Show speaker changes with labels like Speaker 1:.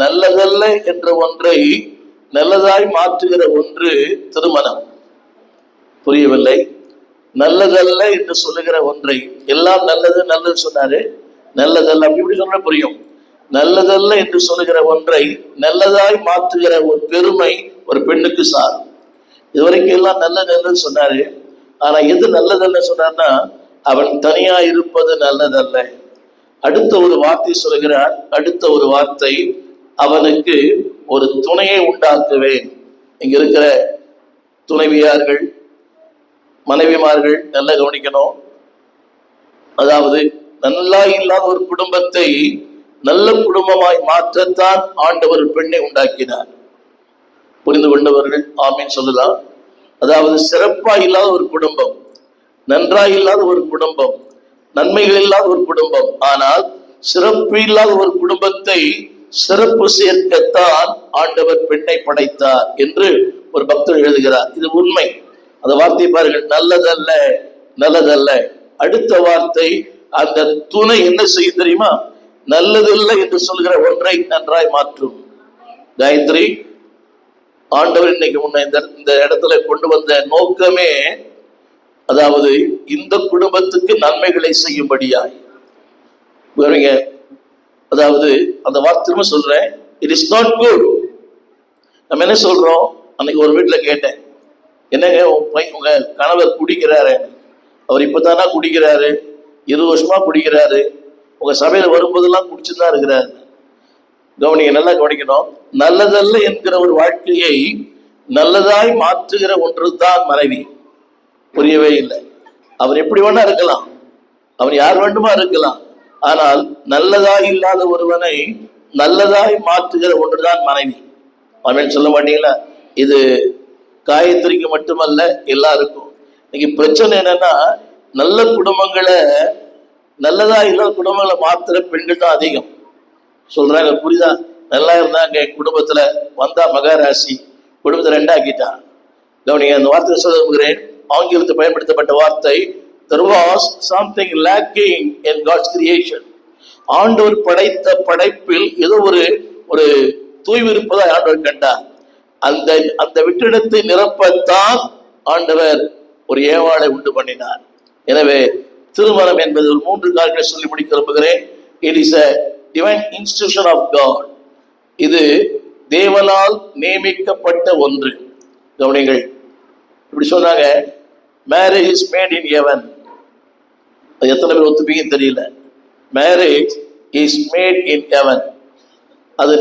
Speaker 1: நல்லதல்ல என்ற ஒன்றை நல்லதாய் மாற்றுகிற ஒன்று திருமணம். புரியவில்லை? நல்லதல்ல என்று சொல்லுகிற ஒன்றை, எல்லாம் நல்லது நல்லது சொன்னாரு, நல்லதல்ல அப்படி சொன்ன புரியும். நல்லதல்ல என்று சொல்லுகிற ஒன்றை நல்லதாய் மாற்றுகிற ஒரு பெருமை ஒரு பெண்ணுக்கு சாரும். இதுவரைக்கும் எல்லாம் நல்லது சொன்னாரு, ஆனா எது நல்லதல்ல சொன்னார்னா, அவன் தனியா இருப்பது நல்லதல்ல. அடுத்த ஒரு வார்த்தை சொல்கிறார். அடுத்த ஒரு வார்த்தை, அவனுக்கு ஒரு துணையை உண்டாக்குவேன். இங்க இருக்கிற துணைவியார்கள், மனைவிமார்கள் நல்லா கவனிக்கணும். அதாவது நல்லா இல்லாத ஒரு குடும்பத்தை நல்ல குடும்பமாய் மாற்றத்தான் ஆண்டவர் பெண்ணை உண்டாக்கினார். புரிந்து கொண்டவர்கள் ஆமீன் சொல்லலாம். அதாவது சிறப்பா இல்லாத ஒரு குடும்பம், நன்றாய் இல்லாத ஒரு குடும்பம், நன்மைகள் இல்லாத ஒரு குடும்பம், ஆனால் சிறப்பு இல்லாத ஒரு குடும்பத்தை சிறப்பு சேர்க்கத்தான் ஆண்டவர் பெண்ணை படைத்தார் என்று ஒரு பக்தர் எழுதுகிறார். இது உண்மை. அந்த வார்த்தை பாருங்கள், நல்லதல்ல நல்லதல்ல. அடுத்த வார்த்தை, அந்த துணை என்ன செய்ய தெரியுமா? நல்லதில்லை என்று சொல்கிற ஒன்றை நன்றாய் மாற்றும். காயத்ரி, ஆண்டவர் இன்னைக்கு முன்ன இந்த இடத்துல கொண்டு வந்த நோக்கமே, அதாவது இந்த குடும்பத்துக்கு நன்மைகளை செய்யும்படியாய். அதாவது அந்த வார்த்தை சொல்றேன், இட் இஸ் நாட் குட். நம்ம என்ன சொல்றோம்? அன்னைக்கு ஒரு வீட்டுல கேட்டேன், என்னங்க உங்க கணவர் குடிக்கிறாரு, அவர் இப்பதானா குடிக்கிறாரு, 20 வருஷமா குடிக்கிறாரு, உங்க சபையில வரும்போதெல்லாம் குடிச்சுதான் இருக்கிறாரு. கவனிங்க, நல்லா கவனிக்கணும். நல்லதல்ல என்கிற ஒரு வாழ்க்கையை நல்லதாய் மாற்றுகிற ஒன்று தான் மனைவி. புரியவே இல்லை. அவர் எப்படி வேணா இருக்கலாம், அவர் யார் வேண்டுமா இருக்கலாம், ஆனால் நல்லதாய் இல்லாத ஒருவனை நல்லதாய் மாற்றுகிற ஒன்றுதான் மனைவி. அவன் சொல்ல மாட்டீங்களா? இது காயத்ரிக்கு மட்டுமல்ல, எல்லாருக்கும். இன்னைக்கு பிரச்சனை என்னன்னா, நல்ல குடும்பங்களை, நல்லதா இல்லாத குடும்பங்களை மாத்துற பெண்கள் தான் அதிகம். சொல்றாங்க, புரியுதா? நல்லா இருந்தாங்க குடும்பத்துல, வந்தா மகாராசி, குடும்பத்தை ரெண்டாக்கிட்டான். கவனிங்க, அந்த வார்த்தை சொல்லுகிறேன், ஆங்கிலத்தில் பயன்படுத்தப்பட்ட வார்த்தை, there was something lacking in God's creation. ஆண்டவர் படைத்த படைப்பில் ஏதோ ஒரு தூய்வு இருப்பதை ஆண்டவர் கண்டார். அந்த வெற்றிடத்தை நிரப்பத்தான் ஆண்டவர் ஒரு ஏவாளை உண்டு பண்ணினார். எனவே திருமணம் என்பது ஒரு 3 காரியங்களை சொல்லி முடிக்க விரும்புகிறேன். It is a divine institution of God. இது தேவனால் நியமிக்கப்பட்ட ஒன்று. கவனிங்கள், இப்படி சொன்னாங்க, marriage is made in heaven. எத்தனை பேர் ஒத்துப்பீங்க தெரியல. Marriage is made in heaven.